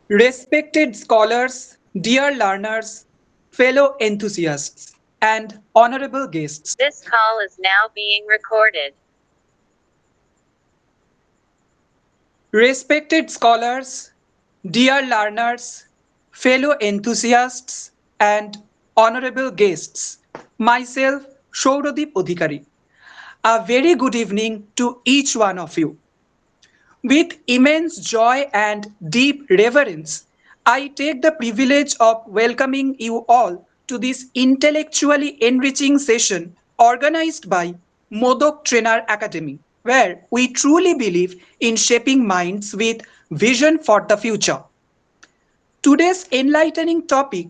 Respected scholars, dear learners, fellow enthusiasts, and honorable guests. This call is now being recorded. Respected scholars, dear learners, fellow enthusiasts, and honorable guests, myself, Shauradip Adhikari. A very good evening to each one of you. With immense joy and deep reverence, I take the privilege of welcoming you all to this intellectually enriching session organized by Modak Trainer Academy, where we truly believe in shaping minds with vision for the future. Today's enlightening topic,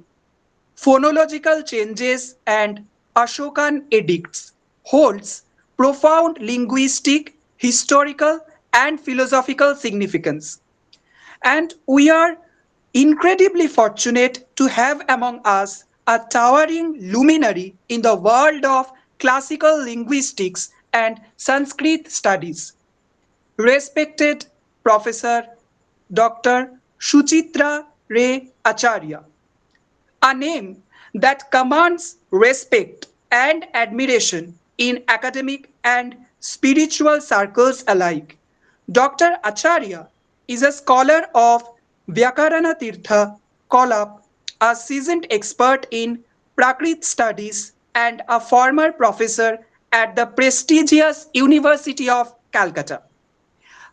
phonological changes and Ashokan edicts, holds profound linguistic, historical, and philosophical significance. And we are incredibly fortunate to have among us a towering luminary in the world of classical linguistics and Sanskrit studies, respected Professor Dr. Suchitra Ray Acharya, a name that commands respect and admiration in academic and spiritual circles alike. Dr. Acharya is a scholar of Vyakarana Tirtha Kolap, a seasoned expert in Prakrit studies, and a former professor at the prestigious University of Calcutta.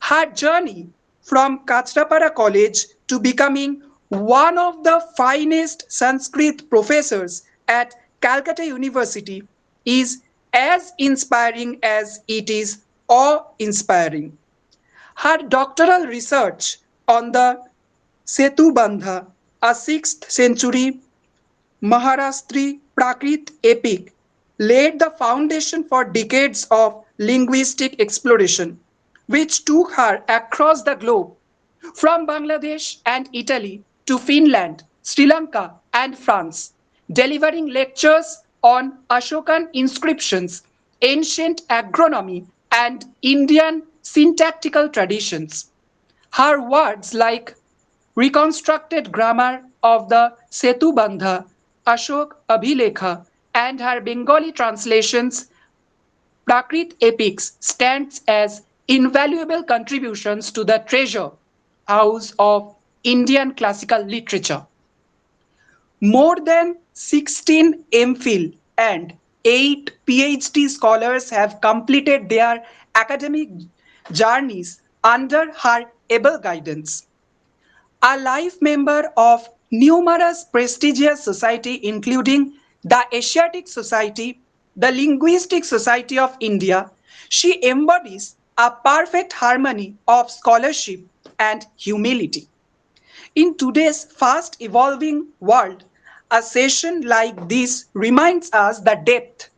Her journey from Kachrapara College to becoming one of the finest Sanskrit professors at Calcutta University is as inspiring as it is awe-inspiring. Her doctoral research on the Setubandha, a 6th century Maharashtra Prakrit epic, laid the foundation for decades of linguistic exploration, which took her across the globe, from Bangladesh and Italy to Finland, Sri Lanka, and France, delivering lectures on Ashokan inscriptions, ancient agronomy, and Indian syntactical traditions. Her words like reconstructed grammar of the Setubandha, Ashok Abhilekha, and her Bengali translations, Prakrit epics, stands as invaluable contributions to the treasure house of Indian classical literature. More than 16 MPhil and 8 PhD scholars have completed their academic journeys under her able guidance. A life member of numerous prestigious societies, including the Asiatic Society, the Linguistic Society of India, she embodies a perfect harmony of scholarship and humility. In today's fast evolving world, a session like this reminds us the depth,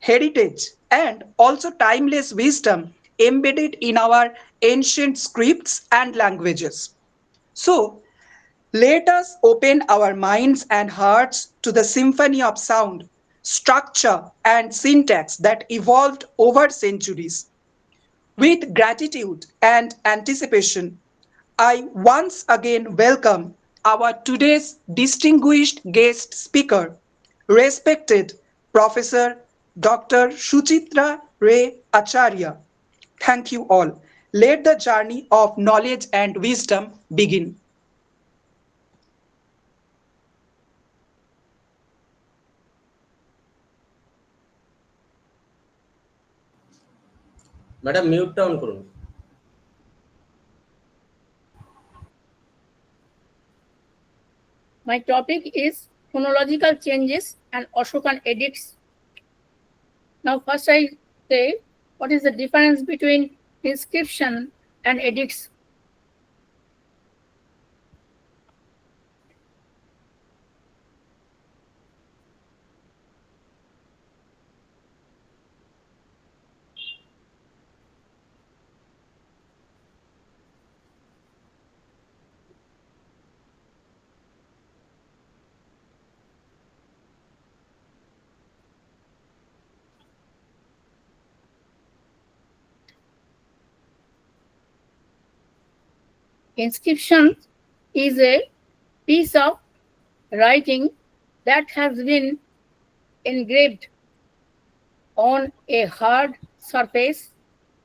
heritage, and also timeless wisdom embedded in our ancient scripts and languages. So, let us open our minds and hearts to the symphony of sound, structure, and syntax that evolved over centuries. With gratitude and anticipation, I once again welcome our today's distinguished guest speaker, respected Professor Dr. Suchitra Ray Acharya. Thank you all. Let the journey of knowledge and wisdom begin. Madam মিউটটা on করুন। My topic is phonological changes and Ashokan edicts. Now, first I say what is the difference between inscription and edicts. Inscription is a piece of writing that has been engraved on a hard surface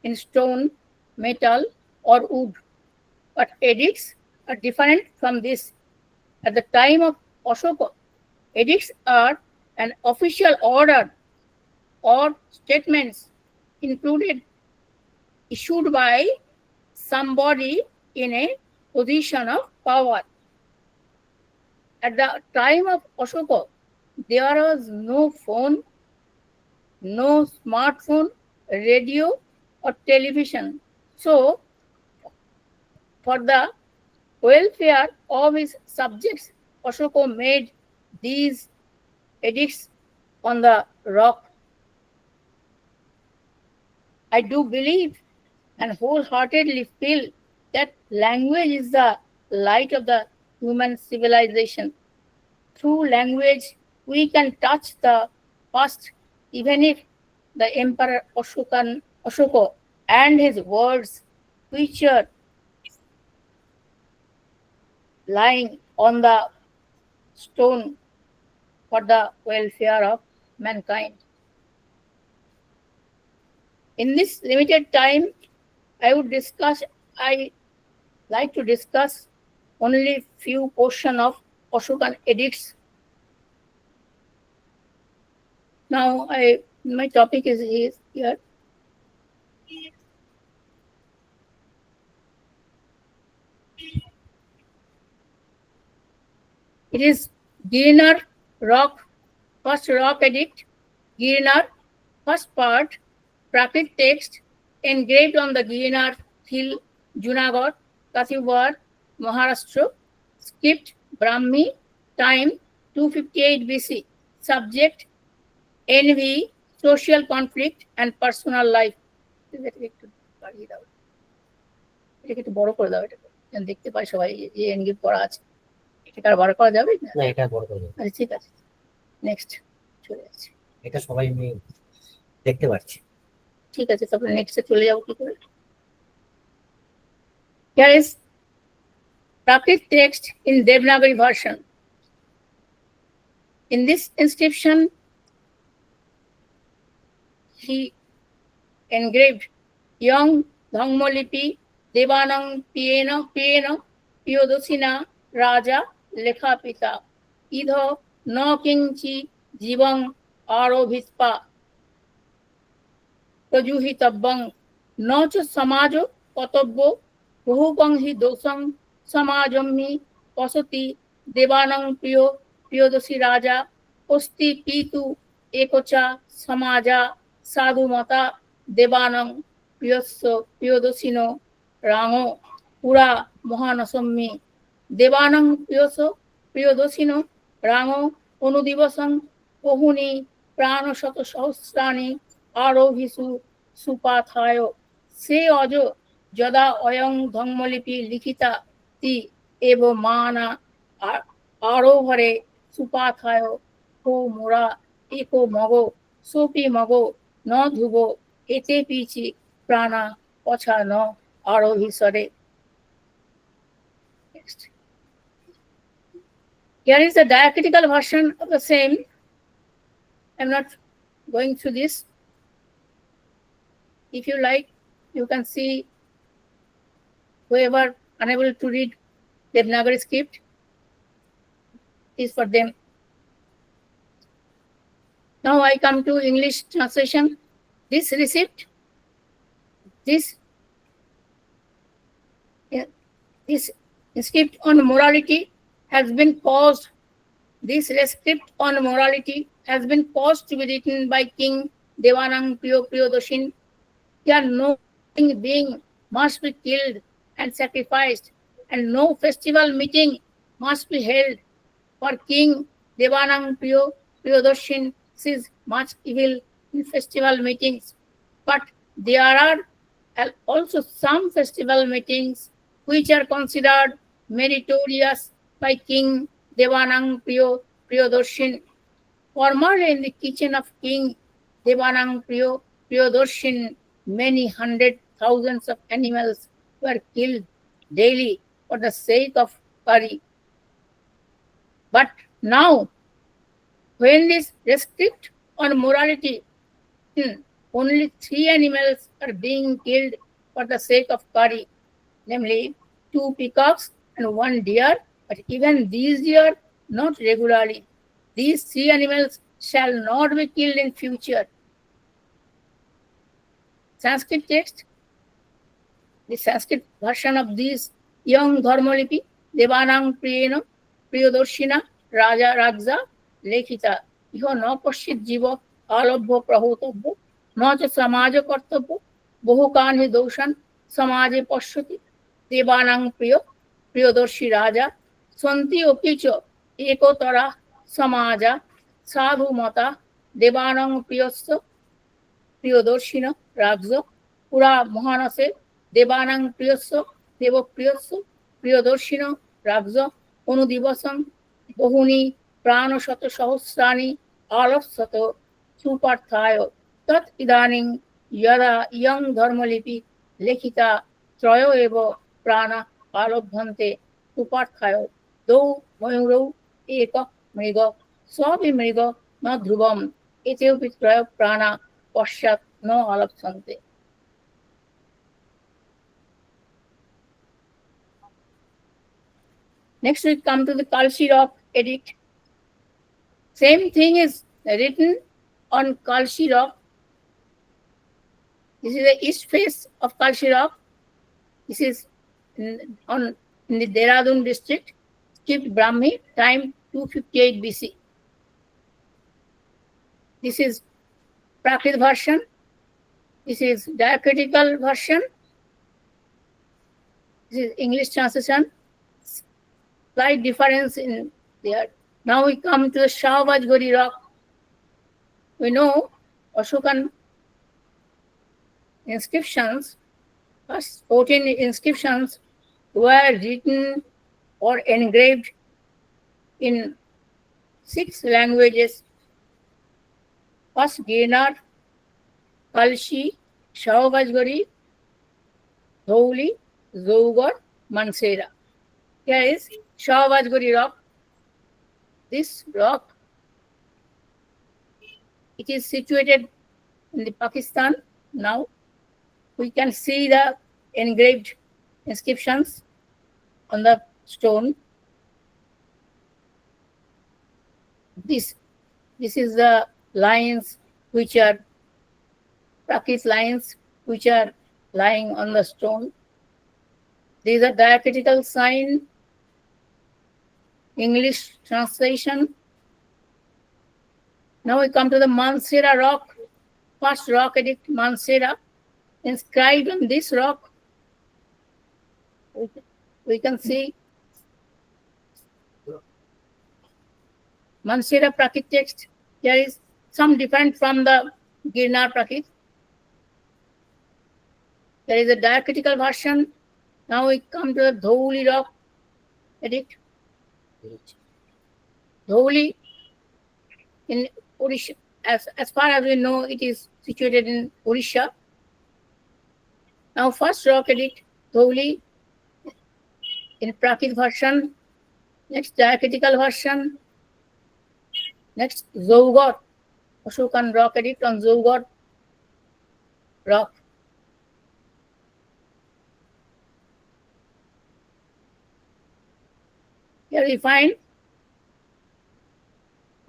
in stone, metal, or wood. But edicts are different from this. At the time of Ashoka, edicts are an official order or statements included issued by somebody in a position of power. At the time of Ashoka, there was no phone, no smartphone, radio, or television. So, for the welfare of his subjects, Ashoka made these edicts on the rock. I do believe and wholeheartedly feel that language is the light of the human civilization. Through language, we can touch the past, even if the Emperor Ashoka and his words feature lying on the stone for the welfare of mankind. In this limited time, I like to discuss only few portion of Ashokan edicts. Now, my topic is here. It is Girinar rock, first rock edict, Girinar, first part, Prakrit text, engraved on the Girinar hill, Junagadh, Kathiawar, Maharashtra, script Brahmi, time 258 BC, subject envy, social conflict, and personal life. এটাকে একটু বড় করে দাও, এটা যেন দেখতে পাই সবাই যে এনগেজ করা আছে। এটা আর বড় করা যাবে না? না, এটা বড় করে দাও। আচ্ছা, ঠিক আছে, নেক্সট চলে যাচ্ছে। এটা সবাই দেখতে পাচ্ছি। ঠিক আছে, তারপরে নেক্সটে চলে যাবো কি করে? Here is Prakrit text in Devanagari version. In this inscription, he engraved young Dhangmolipi Devanang Piena Piyodosina Raja Lekhapita Idho no Kingchi Jivang Arobhispa Tajuhitabbang Nocha Samajo Kotobbo Ruhukang hi dosang samajammi pasati devanang piyodosi raja osti pitu ekocha samaja sadhu mata devanang piyodosino rango pura mohanasammi devanang piyodosino rango onudivasang pohuni prano shato sahasrani arohisu supathayo se ajo যদা অয়ং ধম্মলিপি লিখিতা তি এব মানা আরোহরে সুপাথায় হো মোরা একো মগো soapy মগো ন ধুব এতে পিছি প্রাণা পছা ন আরোহিসরে। Here is the diacritical version of the same. I'm not going through this. If you like, you can see. Whoever unable to read Devanagari script is for them. Now I come to English translation. This receipt, this script on morality has been caused. This script on morality has been caused to be written by King Devanang Piyodoshin. Here no being must be killed and sacrificed, and no festival meeting must be held, for King Devanang Piyodoshin sees much evil in festival meetings. But there are also some festival meetings which are considered meritorious by King Devanang Piyodoshin. Formerly in the kitchen of King Devanang Piyodoshin, many hundred thousands of animals were killed daily for the sake of Pari. But now, when this rescript on morality, only 3 animals are being killed for the sake of curry, namely 2 peacocks and 1 deer, but even these deer not regularly. These 3 animals shall not be killed in future. Sanskrit text, the Sanskrit version of this young Dharmalipi, Devanang Priyena, Priyadarshina, Raja Ragza, Lekhita, Iho no Pashit Jiva, Alabho Prahotabho, no च समाज कर्तव्य बहुकानि दोषान् समाजे पश्यति देवानां प्रियदर्शी राजा सन्ति अपि च एकोतरा समाजा साधुमता देवानां प्रियस्य प्रियदर्शिन राज पुरा महानसे देवानां प्रियस्य देवप्रियस्य प्रियदर्शिन राज अनुदिवसं बहुनि प्राणशत सहस्राणि आलस्यत सुपार्थाय तत् इदानीं यदा यं धर्मलिपि लिखिता त्रयो एव प्राणा आलभ्यन्ते सुपार्थाय द्वौ मयूरौ एक मृग स्वपि मृग न ध्रुवम् एतेऽपि त्रय प्राणा पश्चात् न आलभ्यन्ते. Next we come to the Kalshi Rock edict. Same thing is written on Kalshi Rock. This is the east face of Kalshi Rock. This is in the Dehradun district, Skipped Brahmi, time 258 BC. This is Prakrit version. This is diacritical version. This is English translation. Slight difference in there. Now we come to the Shahavajgori rock. We know Ashokan inscriptions, first 14 inscriptions were written or engraved in 6 languages. First Girnar, Kalshi, Shahavajgori, Dhauli, Zaugar, Mansera. Here is Shahavajgori rock. This rock, it is situated in the Pakistan now. We can see the engraved inscriptions on the stone. This is the lines which are Prakrit lines which are lying on the stone. These are diacritical sign, English translation. Now we come to the Mansera rock, first rock edict, Mansera. Inscribed on this rock, we can see Mansera Prakrit text. There is some different from the Girnar Prakrit. There is a diacritical version. Now we come to the Dhauli rock edict. Dhauli in Odisha. As far as we know, it is situated in Odisha. Now first rock edict, Dhauli in Prakrit version. Next diacritical version. Next Zaugar, Ashokan rock edict on Zaugar rock. Here we find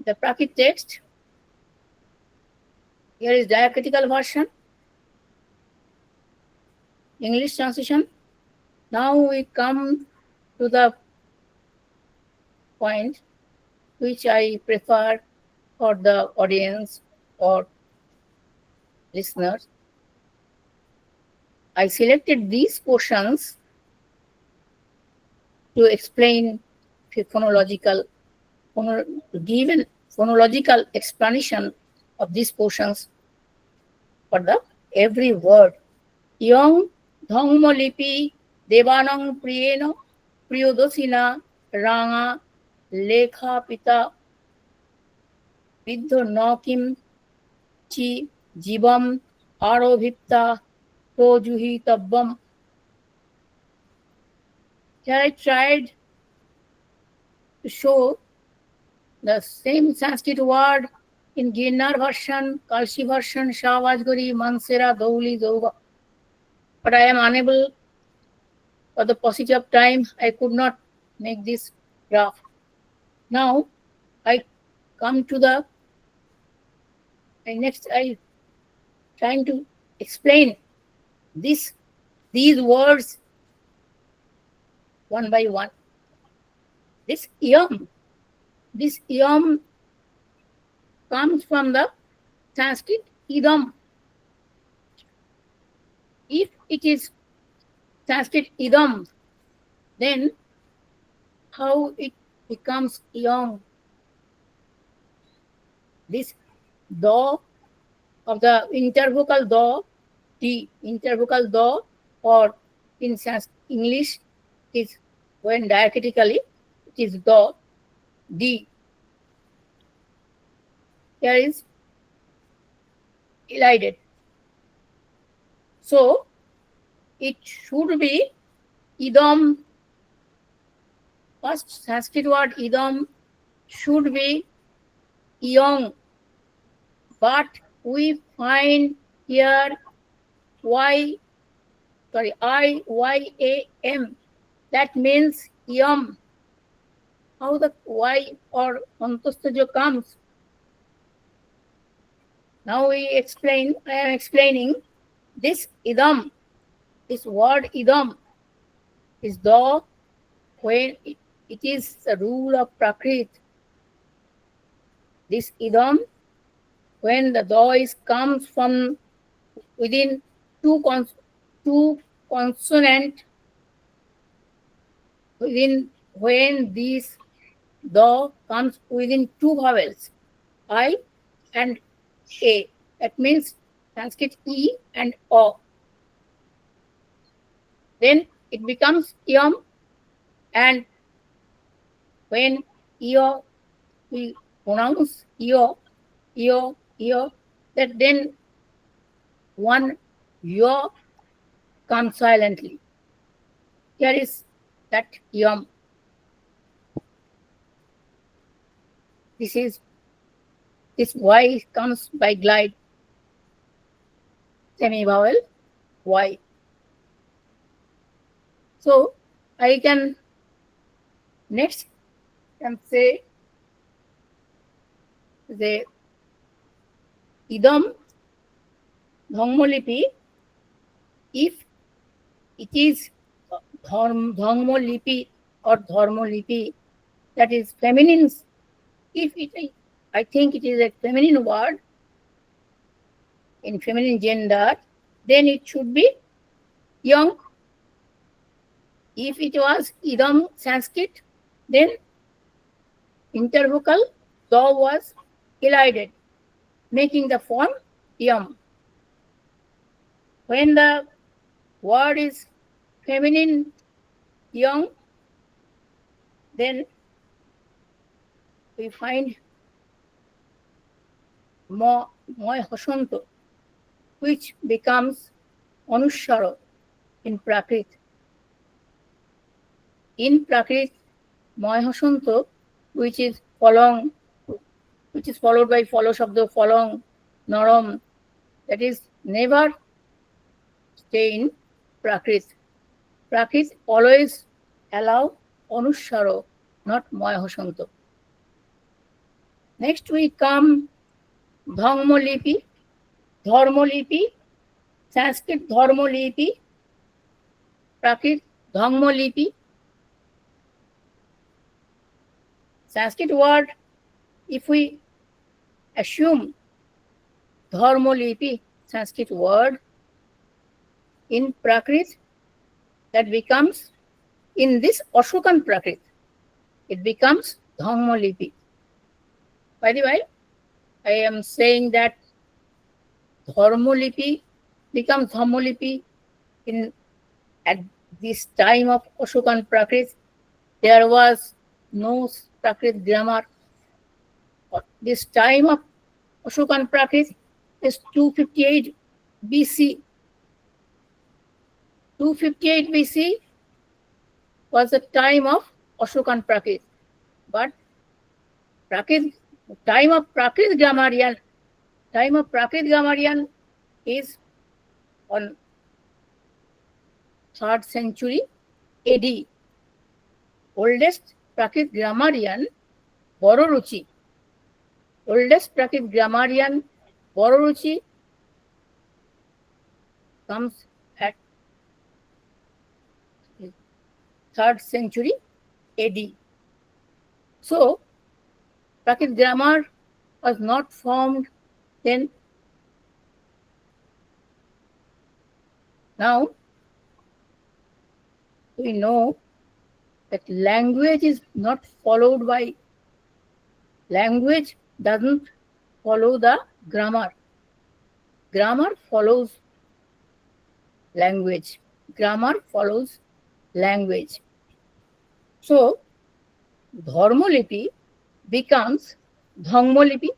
the Prakrit text. Here is diacritical version, English translation. Now we come to the point which I prefer for the audience or listeners. I selected these portions to explain phonological, to give a phonological explanation of these portions for the every word. Young Dhangmalipi Devanang Priyena Priyodosina Ranga Lekha Pita Vidho Nokim Chi Jivam Arovipta Tojuhi Tabbam. Here I tried to show the same Sanskrit word in Girnar version, Kalshi version, Shavajguri, Mansera, Dauli, Zauba. But I am unable, for the paucity of time, I could not make this graph. Now I come to the next. I trying to explain these words one by one. This yam comes from the Sanskrit idam. If it is Sanskrit idam, then how it becomes yam? This do of the intervocal do, t, intervocal do, or in English is when diacritically it is do, d. Here is elided. So it should be idam. First Sanskrit word idam should be young, but we find here IYAM. That means yam. How the Y or Antostajo comes? Now I am explaining this idam, this word idam is the when it is the rule of Prakrit. This idam, when the do comes from within two consonant, when this do comes within two vowels, I and A. That means Sanskrit E and O. Then it becomes yam, and when eo, we pronounce eo, that then one yo comes silently. Here is that yam. This Y comes by glide, semi-vowel Y. So I can next say the idam dhangmolipi. If it is dhangmolipi or dharmolipi, that is feminine. If I think it is a feminine word in feminine gender, then it should be young. If it was idam Sanskrit, then intervocal do was elided, making the form yam. When the word is feminine young, then we find moy hosanto, which becomes anushara in Prakrit. In Prakrit, moy hosanto, which is followed by follow shabda, folong, naram, that is never stay in Prakrit. Prakrit always allow anushara, not moy hosanto. Next we come dhangmolipi, dharmolipi, Sanskrit dharmolipi, Prakrit dhangmolipi. Sanskrit word, if we assume dharmolipi, Sanskrit word, in Prakrit, that becomes, in this Ashokan Prakrit, it becomes dhangmolipi. By the way, I am saying that dharmolipi becomes dharmolipi at this time of Ashokan Prakrit. There was no Prakrit grammar. This time of Ashokan Prakrit is 258 BC. 258 BC was the time of Ashokan Prakrit. but time of Prakrit grammarian is on 3rd century AD. Oldest Prakrit grammarian, Bororuchi. Oldest Prakrit grammarian, Bororuchi, comes at 3rd century AD. So, Prakrit grammar was not formed then. Now, we know that language is not followed by, language doesn't follow the grammar. Grammar follows language. Grammar follows language. So, Dharmalipi becomes Dhangmalipi.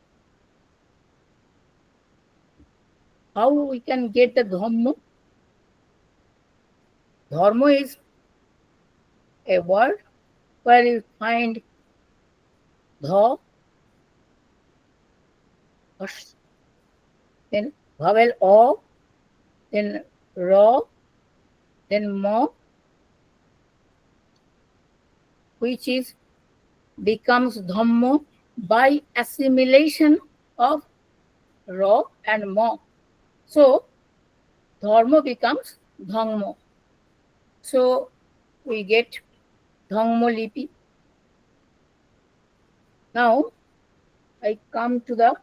How we can get the Dhamma? Dharma is a word where you find dha, then vowel o, then ra, then ma, which is becomes dhamma by assimilation of ra and ma. So dharma becomes dhangma. So we get Dhangmalipi. Now I come to the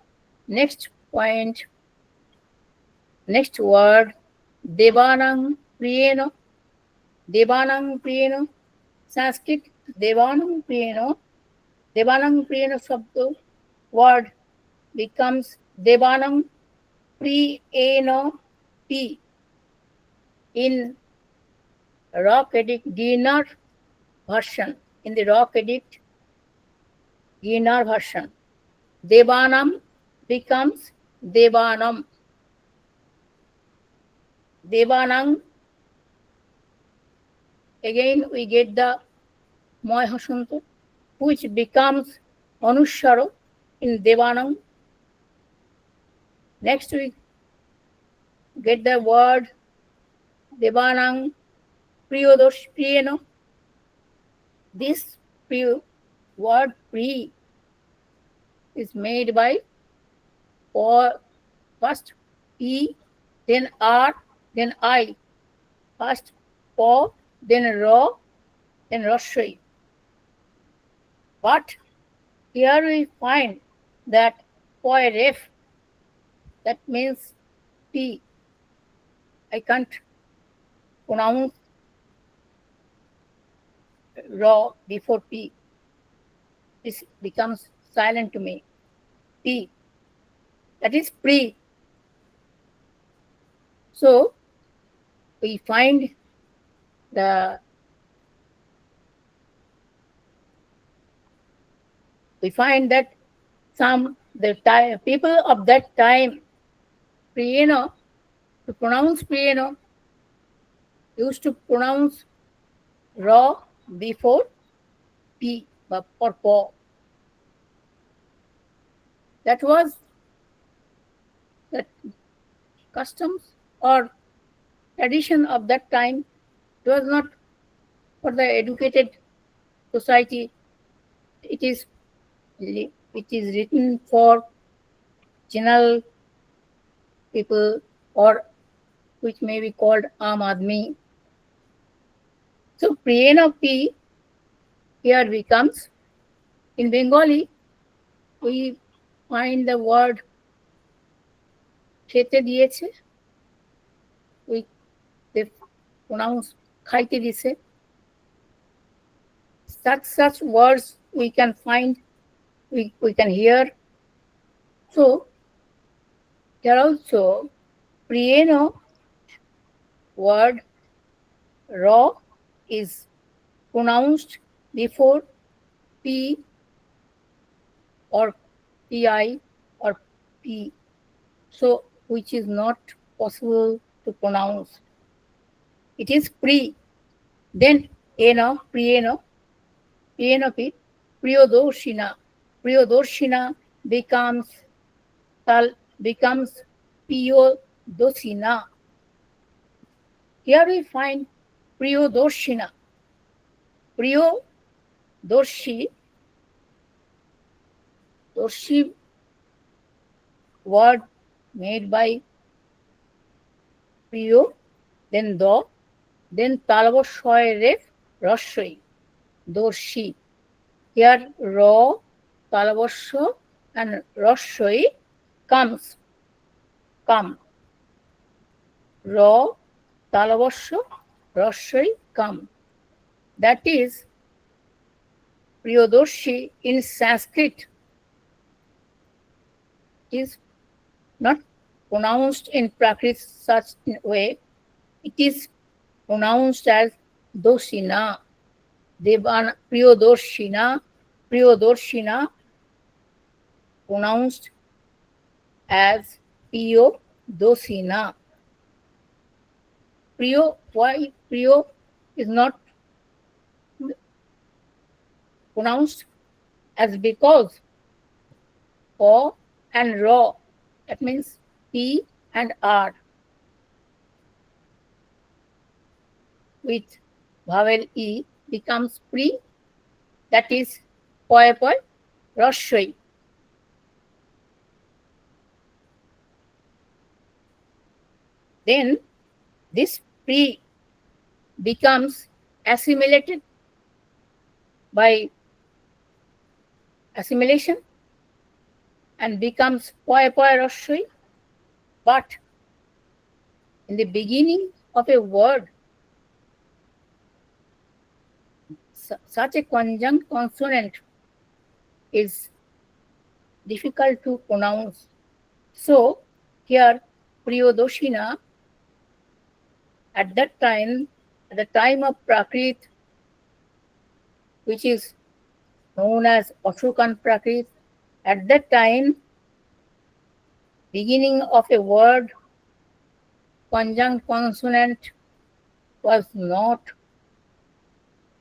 next point, next word, Devanang Priyena. Devanang Priyena, Sanskrit Devanang Priyena. Devanang Priyena Sabdo word becomes Devanang Priyena P in Rock Edict Ginar version. In the Rock Edict Ginar version, Devanam becomes Devanam. Devanang, again we get the Moy Hasanto, which becomes Anusharo in Devanang. Next we get the word Devanang Priyodosh Priyena. This word pri is made by first P, then R, then I. First Po, then Ra, then Rashri. But here we find that poiref, that means P. I can't pronounce Ra before P. This becomes silent to me. P. That is pre. So we find that people of that time, Priyena, to pronounce Priyena, used to pronounce Ra before P or Po. That was the customs or tradition of that time. It was not for the educated society. It is written for general people, or which may be called Aam Admi. So Priyena P here becomes, in Bengali, we find the word খেতে দিয়েছে, they pronounce খাইতে দিছে. Such words we can find, we can hear. So here also Priyena word Ra is pronounced before P or Pi or P. So which is not possible to pronounce. It is pre, then Ena, Priyena P, Priyodarshina. Priyodarshina becomes Piyodosina. Here we find Priyodarshina. Dorshi word made by Priyo, then Do, then Talabashoy Ref, Rashoi, Dorshi. Here Ro, Talabasho, and Rashoi come. Ro, Talabasho, Rashoi come. That is Priyodarshi in Sanskrit is not pronounced in Prakrit such way. It is pronounced as Doshina. Devana Priyodarshina pronounced as Piyodosina. Why Priyo is not pronounced as because O and Ro, that means P and R, with vowel E becomes Pri, that is Poi Rashoi. Then this Pri becomes assimilated by assimilation and becomes Poi Rashoi. But in the beginning of a word, such a conjunct consonant is difficult to pronounce. So here Priyodarshina at the time of Prakrit, which is known as Ashokan Prakrit, at that time, beginning of a word, conjunct consonant was not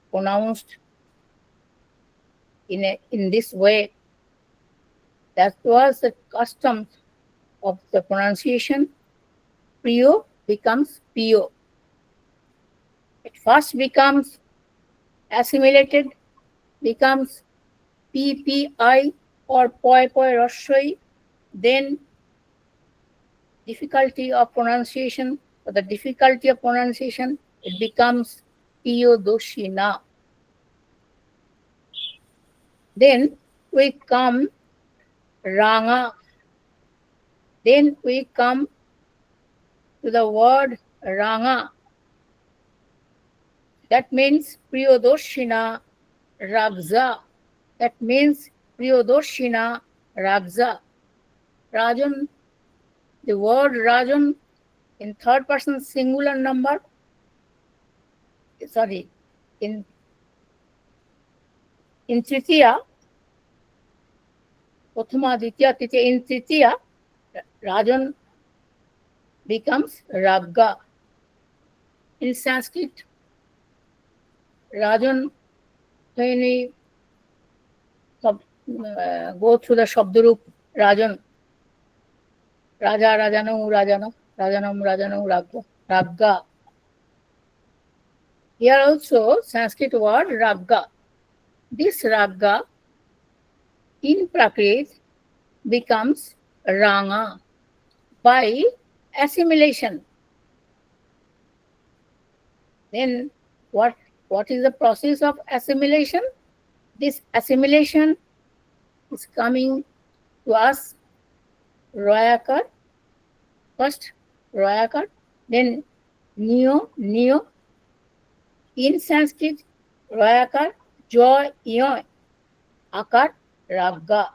pronounced in this way. That was the custom of the pronunciation. Priyo becomes Piyo. It first becomes assimilated, becomes PPI or Poi Rashoi, then difficulty of pronunciation, for the difficulty of pronunciation, it becomes Piyodoshina. Then we come Ranga. Then we come to the word Ranga. That means Priyodarshina Ragza. That means Priyodarshina Ragza. Rajan, the word Rajan in third person singular number, in Tritiya, Prathama, Ditya, Titiya, in Tritiya, Rajan becomes Ragga. In Sanskrit, Rajan, when we go through the Shabdarup, Rajan, Raja, Rajanu, Rajanam, Rajanam, Ragga. Here also Sanskrit word Ragga. This Ragga in Prakrit becomes Ranga by assimilation. Then what is the process of assimilation? This assimilation is coming to us Royakar, first Royakar, then Neo. In Sanskrit, Royakar, Joy, Yo, Akar, Ragga,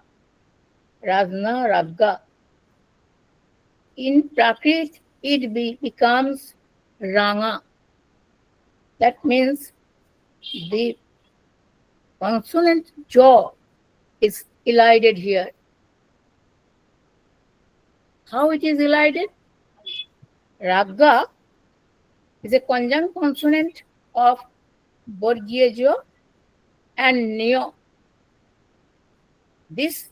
Ragna, Ragga. In Prakrit, it becomes Ranga. That means the consonant jaw is elided here. How it is elided? Ragga is a conjunct consonant of Borgia jaw and Neo. This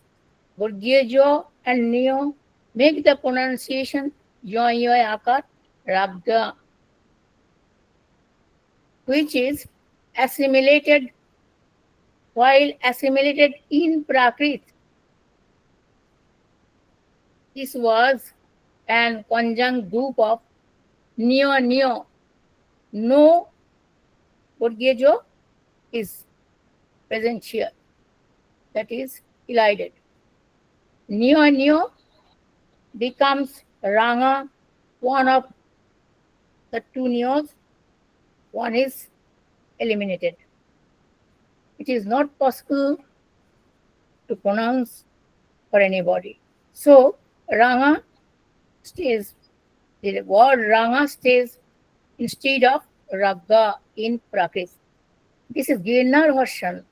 Burgejo and Neo make the pronunciation Yoy Akar Rabga, which is assimilated while assimilated in Prakrit. This was an conjunct group of Neo. No Burgejo is present here. That is elided. Neo becomes Ranga, one of the two Neos, one is eliminated. It is not possible to pronounce for anybody. So Ranga stays, the word Ranga stays instead of Ragga in Prakrit. This is Girnar version.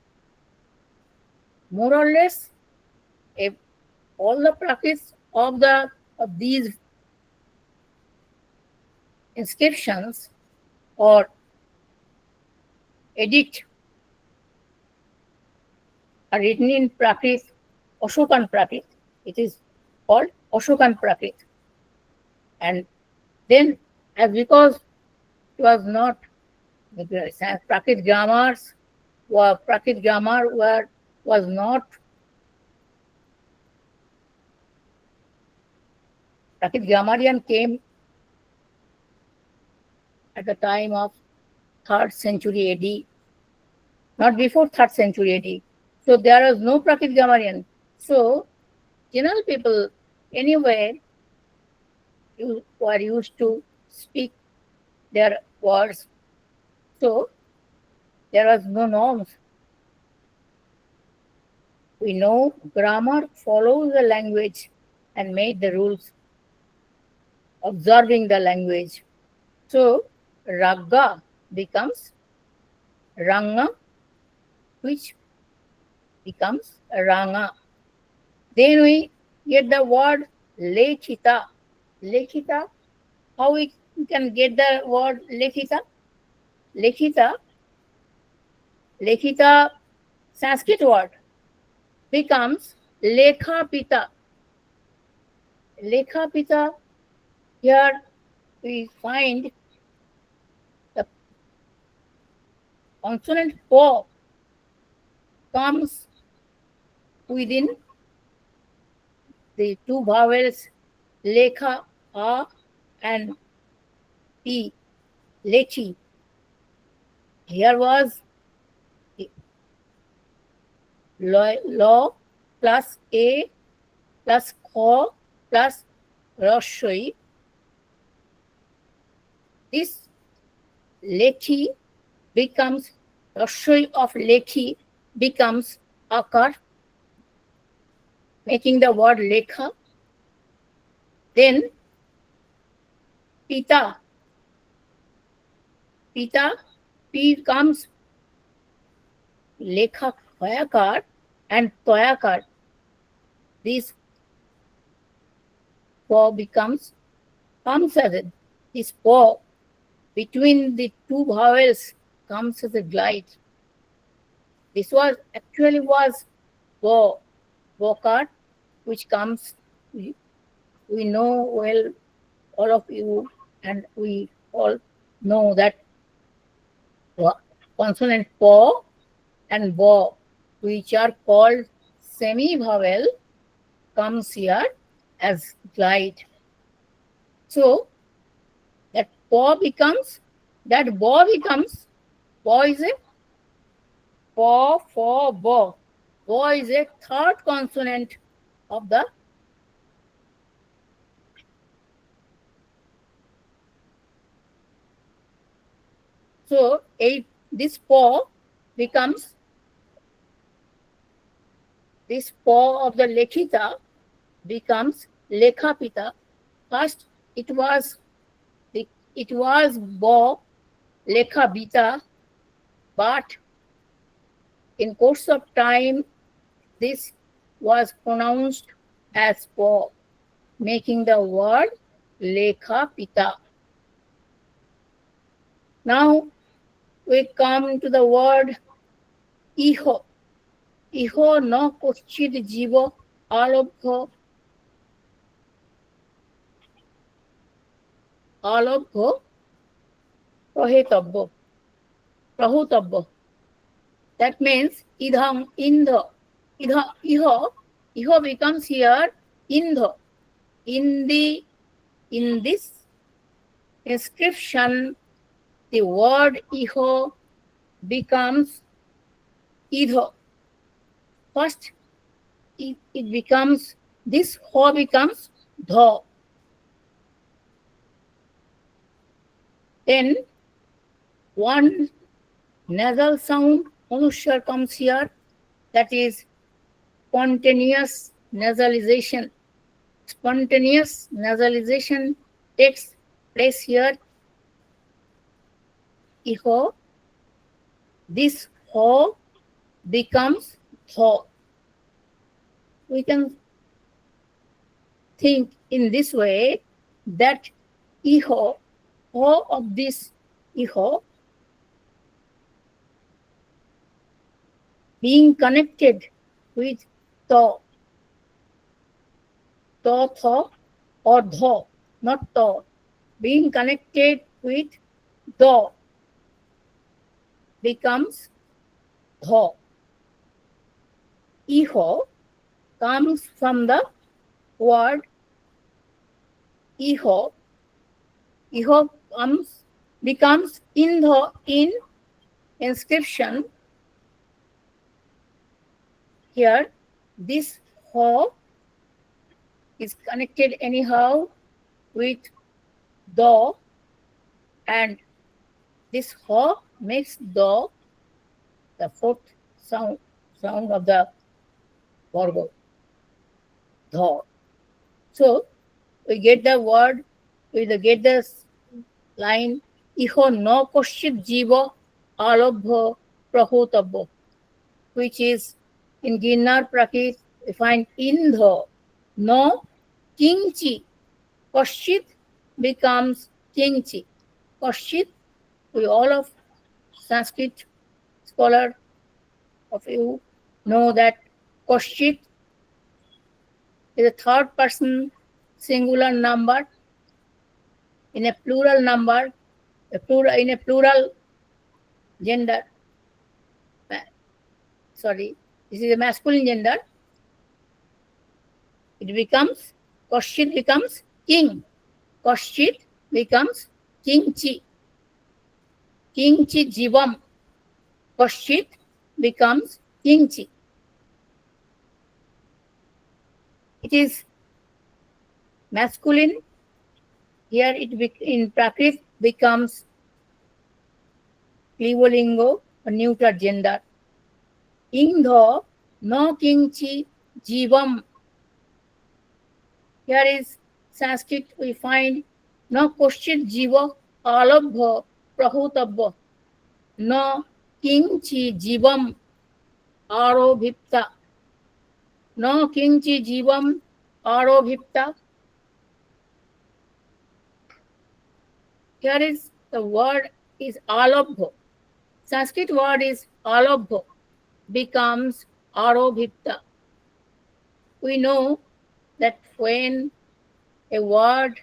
More or less, if all the Prakrits of these inscriptions or edict are written in Prakrit, Ashokan Prakrit. It is called Ashokan Prakrit. And then, as because it was not Prakrit grammars, Prakrit grammar was not Prakrit grammarian came at the time of 3rd century AD, not before 3rd century AD. So there was no Prakrit grammarian. So general people anywhere were used to speak their words. So there was no norms. We know grammar follows the language and made the rules, observing the language. So Ragga becomes Ranga, which becomes Ranga. Then we get the word Lekhita. Lekhita, how we can get the word Lekhita? Lekhita, Sanskrit word, becomes Lekha Pita. Lekha Pita, here we find the consonant Po comes within the two vowels Lekha A and P, Lechi. Here was Lo plus A plus Kho plus Roshoi. This Lechi becomes, Roshoi of Lechi becomes Akar, making the word Lekha. Then Pita, P comes Lekha Hoyakar and Toyakar. This Po comes as this Po between the two vowels comes as a glide. This was actually Bo, Bokar, which comes, we know well, all of you, and we all know that consonant Po and Bo, which are called semi-vowel, comes here as glide. So that Bo becomes, Bo is a Po, Fo, Bo. Bo is a third consonant of the so this Po becomes, this Po of the Lekhita becomes Lekha Pita. First it was Bo, Lekha Bita, but in course of time this was pronounced as Po, making the word Lekha Pita. Now we come to the word Iho. iho no koschid jivo alobho prahutabbo. That means idham indha. Iho becomes here indha. In this inscription, the word iho becomes idho. First, it becomes, this ho becomes dho. Then one nasal sound anushar comes here, that is spontaneous nasalization. Spontaneous nasalization takes place here. Iho, this ho becomes tho. We can think in this way that iho, ho of this iho, being connected with tho, tho or dho, not tho, being connected with dho becomes dho. Iho comes from the word iho. Iho becomes indho in inscription. Here, this ho is connected anyhow with do, and this ho makes do the fourth sound of the varga, do. So we get the word, we get the line iho no koshit jiva alobho prahutabbo, which is in Ginnar Prakrit we find indho, no kingchi. Koshit becomes kingchi. Koshit, we all of Sanskrit scholar of you know that koshit is a third person singular number in a plural number, in a plural gender. Sorry, this is a masculine gender. It becomes, koshit becomes king. Koshit becomes kingchi. Kingchi jivam. Koshit becomes kingchi. It is masculine. Here in Prakrit becomes Klivolingo, a neuter gender. Indho no kingchi jivam. Here is Sanskrit, we find no koshit jiva alabha prahutabha. No kingchi jivam arobhipta. No kingchi jivam arobhipta. Here is the word is alabha. Sanskrit word is alabha, becomes arobhipta. We know that when a word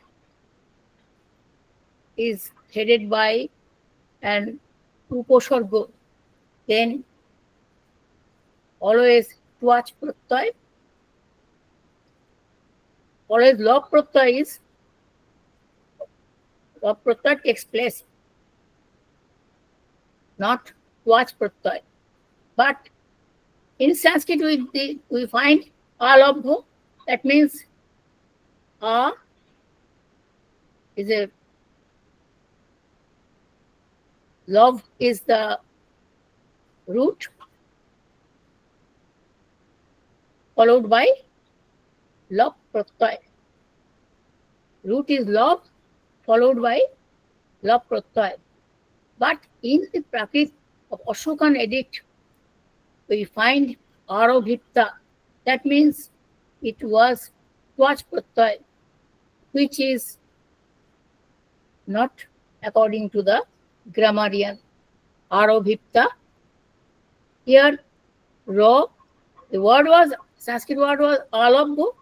is headed by an uposarga, then always twach pratyay, always log pratyay takes place, not twach pratyay. But in Sanskrit we find alabha. That means a is a love is the root, followed by love pratyay. Root is love, followed by love pratyay. But in the Prakrit of Ashokan edict, we find arobhipta. That means it was twach pratyay, which is not according to the grammarian. Arobhipta. Here, ro The word was, Sanskrit word was alabho.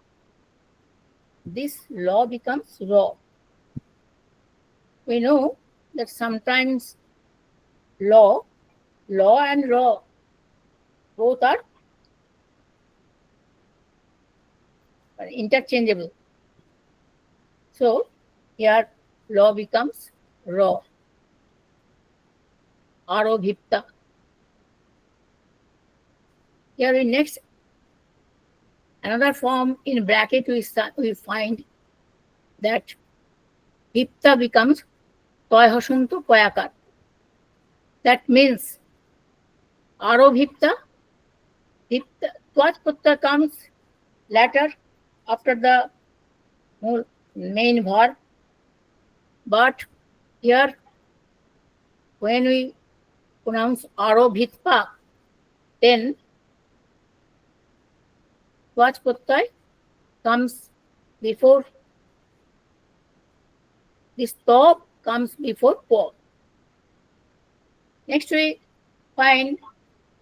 This law becomes raw. We know that sometimes law and raw both are interchangeable. So here law becomes raw. Arobhipta. Here in next another form in bracket we find that Vipta becomes Toy Hasunto Poyakar. That means Arobhipta, Twaj Putta comes later after the main verb. But here when we pronounce Arobhitpa, then Twaj Putta comes before, this to comes before po. Next we find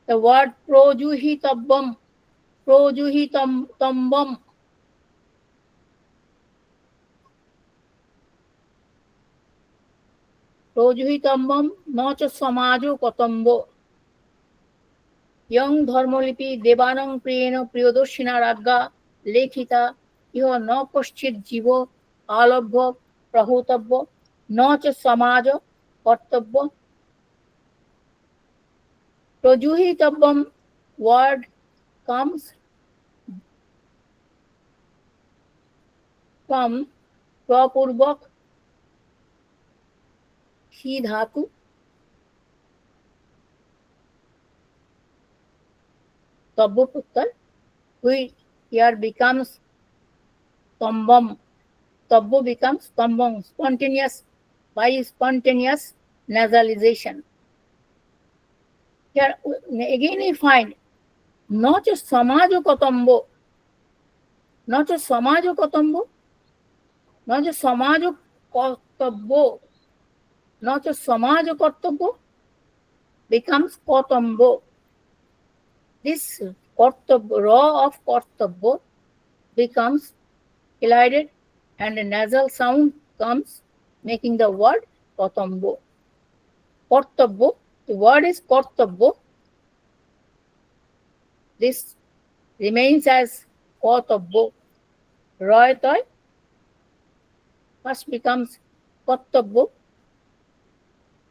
the word projuhitabbam. Projuhitambam. Projuhitambam nacha samajo katambo. Young Dharmalipi Devanang Priyena Priyodoshina Ragga Lekhita Iho no Paschit Jivo Alabho Prahutabbo Nacha Samaja Kartabbo. Projuhitabbam word comes from Prapurvak Hi Dhatu Tabbo Puttar, which here becomes Tambam. Tabbo becomes Tambam, spontaneous, by spontaneous nasalization. Here again we find not a Samajo Katambo, not a Samajo Katambo, not a Samajo Katabbo, not a Samajo Katabbo becomes Katambo. This raw of Kartabbo becomes elided and a nasal sound comes, making the word Katambo. Kartabbo, the word is Kartabbo. This remains as Katabbo. Royatoy first becomes Katabbo,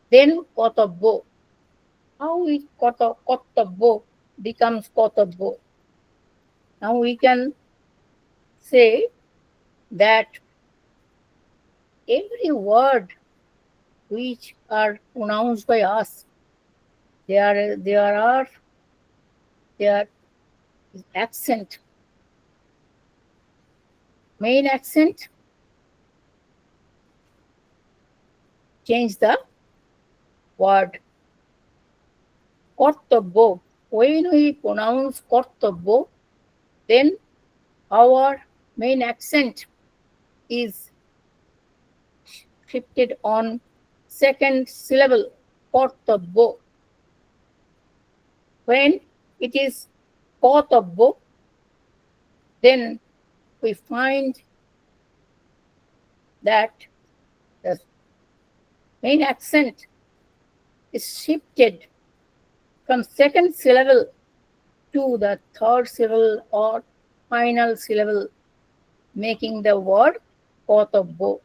then Katabbo. How is Katabbo becomes Katabbo? Now we can say that every word which are pronounced by us, there is accent. Main accent change the word. Kartabbo. When we pronounce Kartabbo, then our main accent is shifted on second syllable, Kartabbo. When it is Katabbo, then we find that the main accent is shifted from second syllable to the third syllable or final syllable, making the word Katabbo.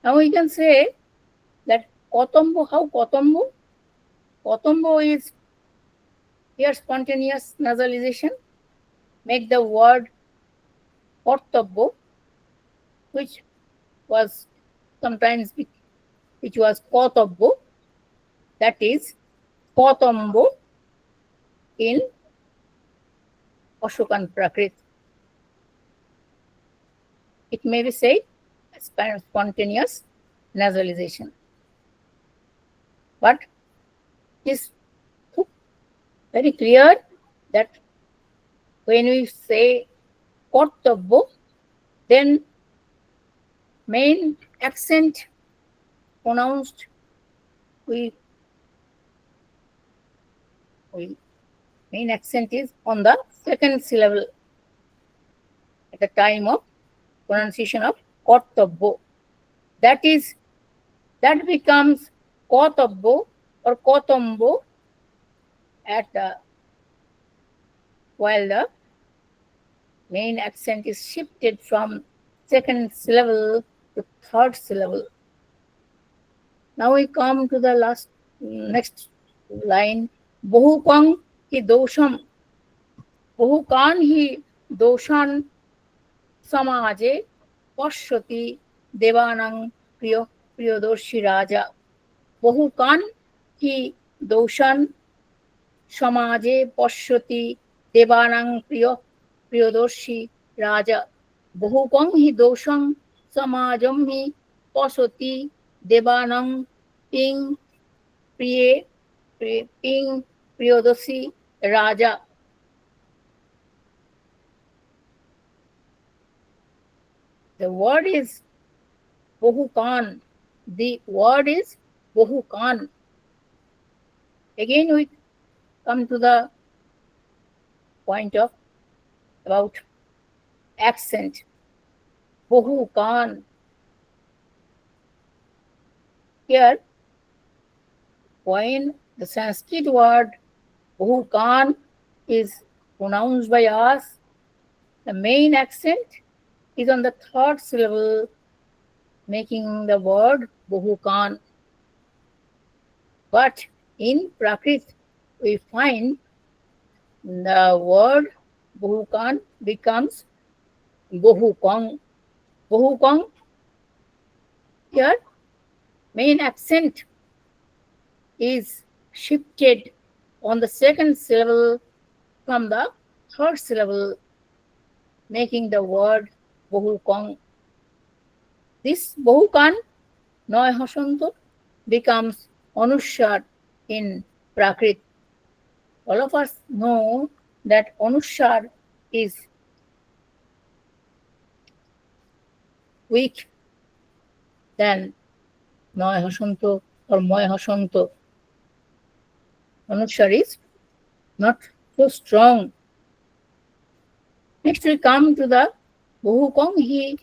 Now we can say that Katambo, how Katambo? Katambo is here spontaneous nasalization, make the word Katabbo, which was sometimes which was Katabbo, that is Katambo in Ashokan Prakrit. It may be said as spontaneous nasalization. But it is very clear that when we say Katabbo, then main accent pronounced we Main accent is on the second syllable at the time of pronunciation of kartabbo. That becomes kotabbo or kotombo at the while the main accent is shifted from second syllable to third syllable. Now we come to the next line. Bahukang hi dosham. Bahukan hi doshan samaje pashyati devanang priyodorshi raja. Bahukan hi doshan samaje pashyati devanang priyodorshi raja. Bahukang hi doshang samajam hi pashyati devanang ping priyodorshi raja. The word is Bahukan. The word is Bahukan. Again, we come to the point of about accent. Bahukan. Here, when the Sanskrit word Bahukan is pronounced by us, the main accent is on the third syllable, making the word Bahukan. But in Prakrit, we find the word Bahukan becomes Bahukang. Bahukang, here, main accent is shifted on the second syllable from the third syllable, making the word Bahukang. This Bahukan, Noy Hasanto, becomes Anushar in Prakrit. All of us know that Anushar is weak than Noy Hasanto or Moy Hasanto. Anushar is not so strong. Next we come to the Bahukang hi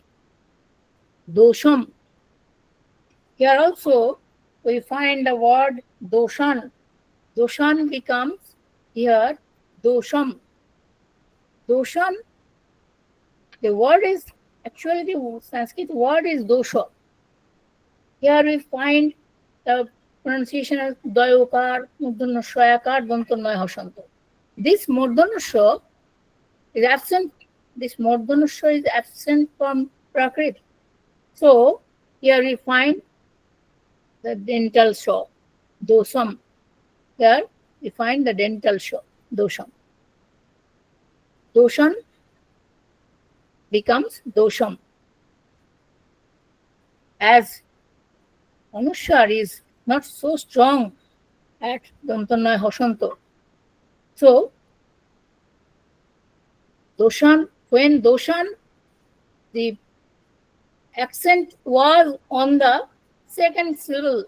dosham. Here also we find the word doshan. Doshan becomes here dosham. Doshan, the word is actually the Sanskrit word is dosha. Here we find the pronunciation of Dayokar, Murdana Shayakar, Dantanmay Hasanto. This Murdana is absent. This Murdana is absent from Prakrit. So here we find the dental shaw, dosam. Here we find the dental shaw, dosham. Doshan becomes dosham. As Anushar is not so strong at Dantanmay Hasanto. So doshan, when doshan, the accent was on the second syllable,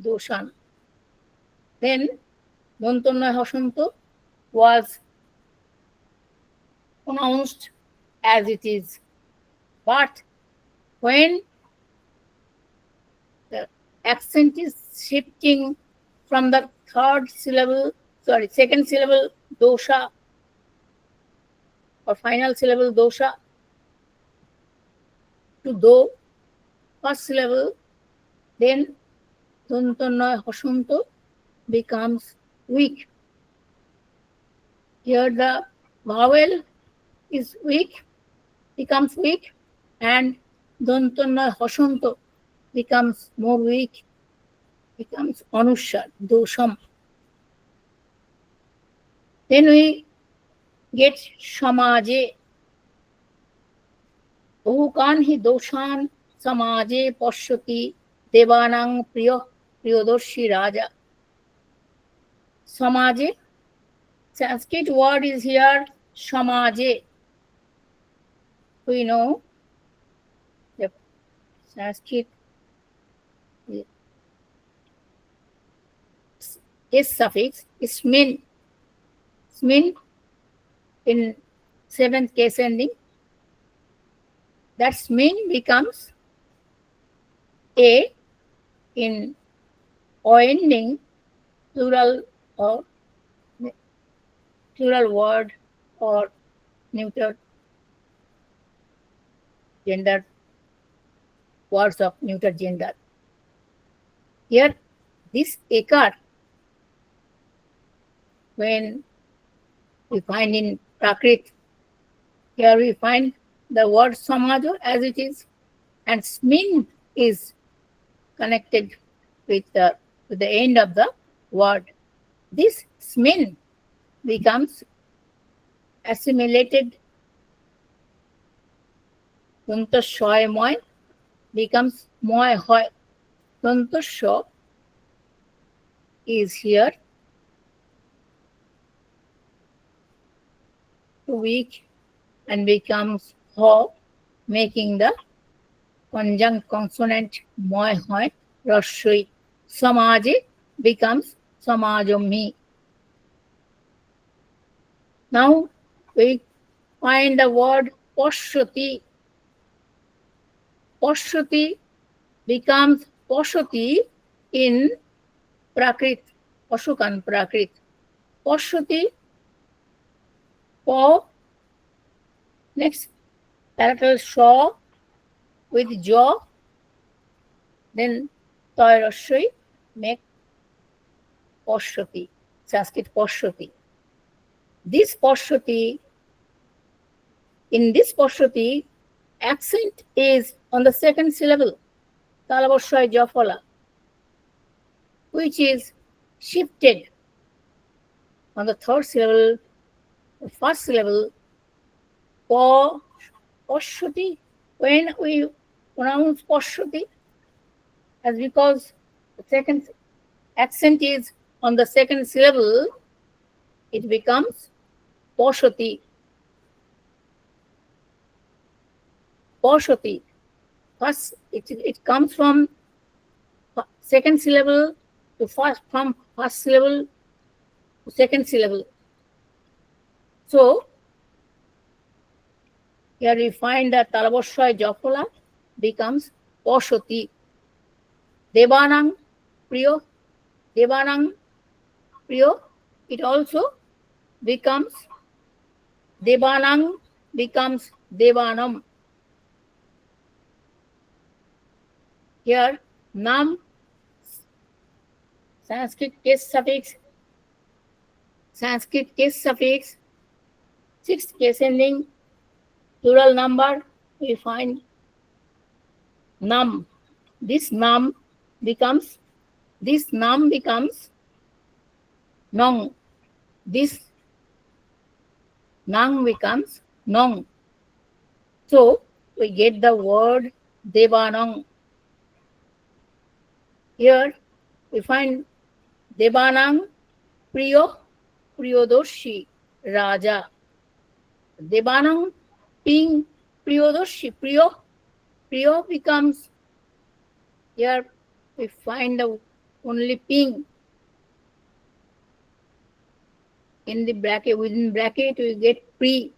doshan. Then Dantanmay Hasanto was pronounced as it is. But when the accent is shifting from the second syllable dosha or final syllable dosha to do, first syllable, then Dantanmay Hasanto becomes weak. Here the vowel is weak, becomes weak, and Dantanmay Hasanto becomes more weak, becomes Anushar, dosham. Then we get Shamaje. Bahukan hi doshan samaje pashyati devanang priyodorshi raja. Samaje, Sanskrit word is here Shamaje. We know the Sanskrit S suffix is min. Smin in seventh case ending. That smin becomes a in o ending plural or plural word or neuter gender words of neuter gender. Here, this ekar, when we find in Prakrit, here we find the word samajo as it is, and smin is connected with the end of the word. This smin becomes assimilated Tuntashoy moy becomes moy hoy. Tuntasho is here weak and becomes ho, making the conjunct consonant moy hoy rashui. Samaje becomes samajomi. Now we find the word poshruti. Poshruti becomes poshruti in Prakrit, Pashukan Prakrit. Poshruti, po, next parallel shaw with jaw, then toyrashui make poshruti, Sanskrit poshruti. This poshruti, in this poshruti, accent is on the second syllable, Talabashai Jafala, which is shifted on the third syllable, the first syllable, poshruti. When we pronounce poshruti, as because the second accent is on the second syllable, it becomes poshruti. Poshruti. First, it comes from second syllable to first, from first syllable to second syllable. So, here we find that Talabashai Jafala becomes Poshruti. Devanang Priyo, Devanang Priyo, it also becomes Devanang becomes Devanam. Here, nam, Sanskrit case suffix, sixth case ending, plural number, we find nam. This nam becomes nong. This nang becomes nong. So, we get the word Devanang. Here we find Devanang Priyo, Priyodoshi Raja. Devanang being Priyodoshi, Priyo becomes, here we find the only ping. In the bracket, within bracket we get pri.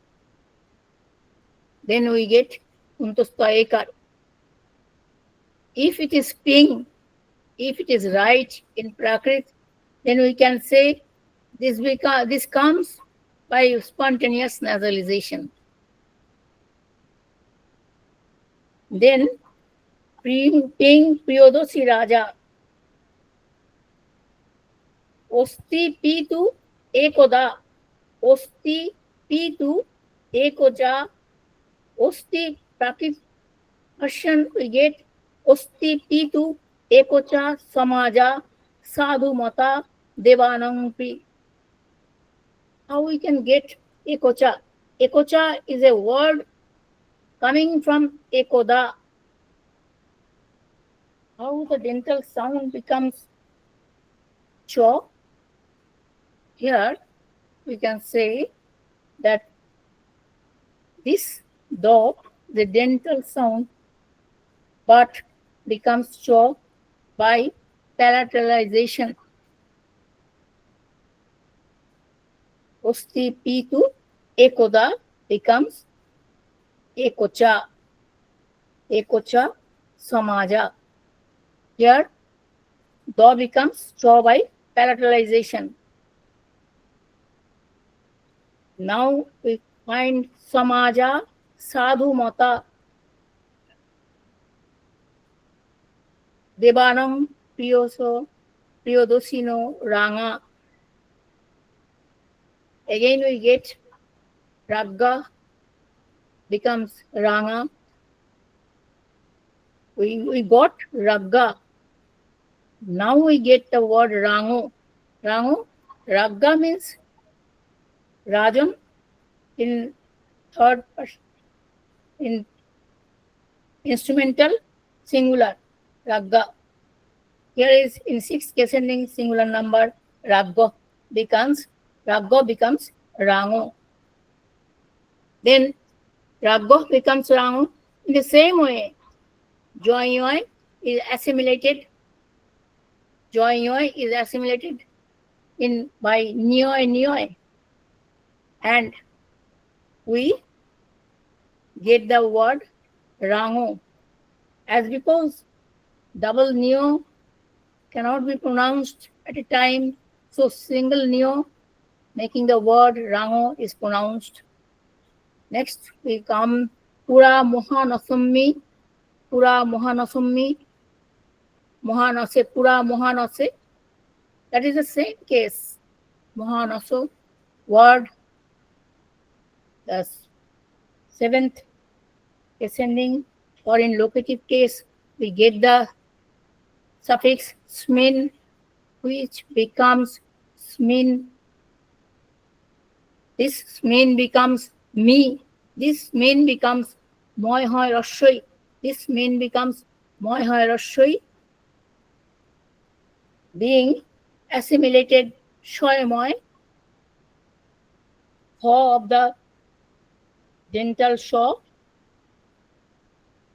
Then we get Untasta Ekar. If it is ping, if it is right in Prakrit, then we can say this comes by spontaneous nasalization. Then ping Priyodoshi Raja. Osti pitu ekoda. Osti pitu ekoja. Osti Prakrit version we get Osti pitu Ekocha Samaja Sadhu Mata Devanang Pri. How we can get Ekocha? Ekocha is a word coming from Ekoda. How the dental sound becomes cho? Here we can say that this do, the dental sound, but becomes cho by palatalization. Osti Pitu Ekoda becomes Ekocha. Ekocha Samaja. Here, Do becomes Cho by palatalization. Now we find Samaja Sadhu Mata Devanam Priyodosino Ranga. Again we get Ragga becomes Ranga. We got Ragga. Now we get the word Rango. Rango, Ragga means Rajan in third person, in instrumental singular, Ragga. Here is in sixth ascending singular number, Raggo becomes Rango. Then Raggo becomes Rango. In the same way, Joy is assimilated. Joy is assimilated in by Nioi, and we get the word Rango. As because double Neo cannot be pronounced at a time, so single Neo making the word Rango is pronounced. Next we come Pura Mohanasummi. Pura Mohanasummi. Mohanase, Pura Mohanase. That is the same case. Mohanaso word, the seventh ascending, or in locative case, we get the suffix smin, which becomes smin. This smin becomes me. This smin becomes moi hoi rashoi. This smin becomes moi hoi rashoi, being assimilated shoy moi, ho of the dental shaw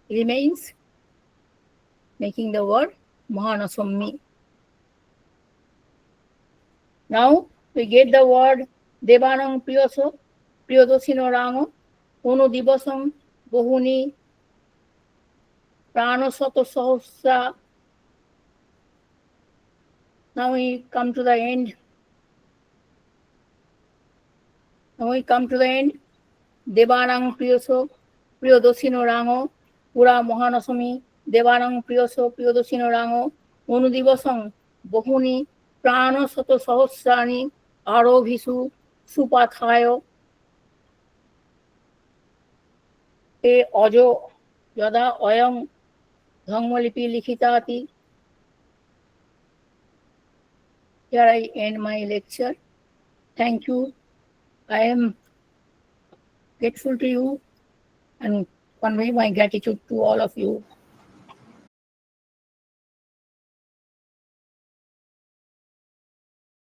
remains, making the word Mohanasummi. Now we get the word Devanang Priyodosino Rango, Ono Dibasam Bohuni Prano Soto Sahosra. Now we come to the end. Devanang Priyodosino Rango, Pura Mohanasumi, Devanang Priyodosino Rango, Onu Divasam Bohuni Prano Soto Sahosrani Arobhisu Supathayo E Ojo Yada Oyang Dhangmalipi Likhitati. Here I end my lecture. Thank you. I am grateful to you and convey my gratitude to all of you.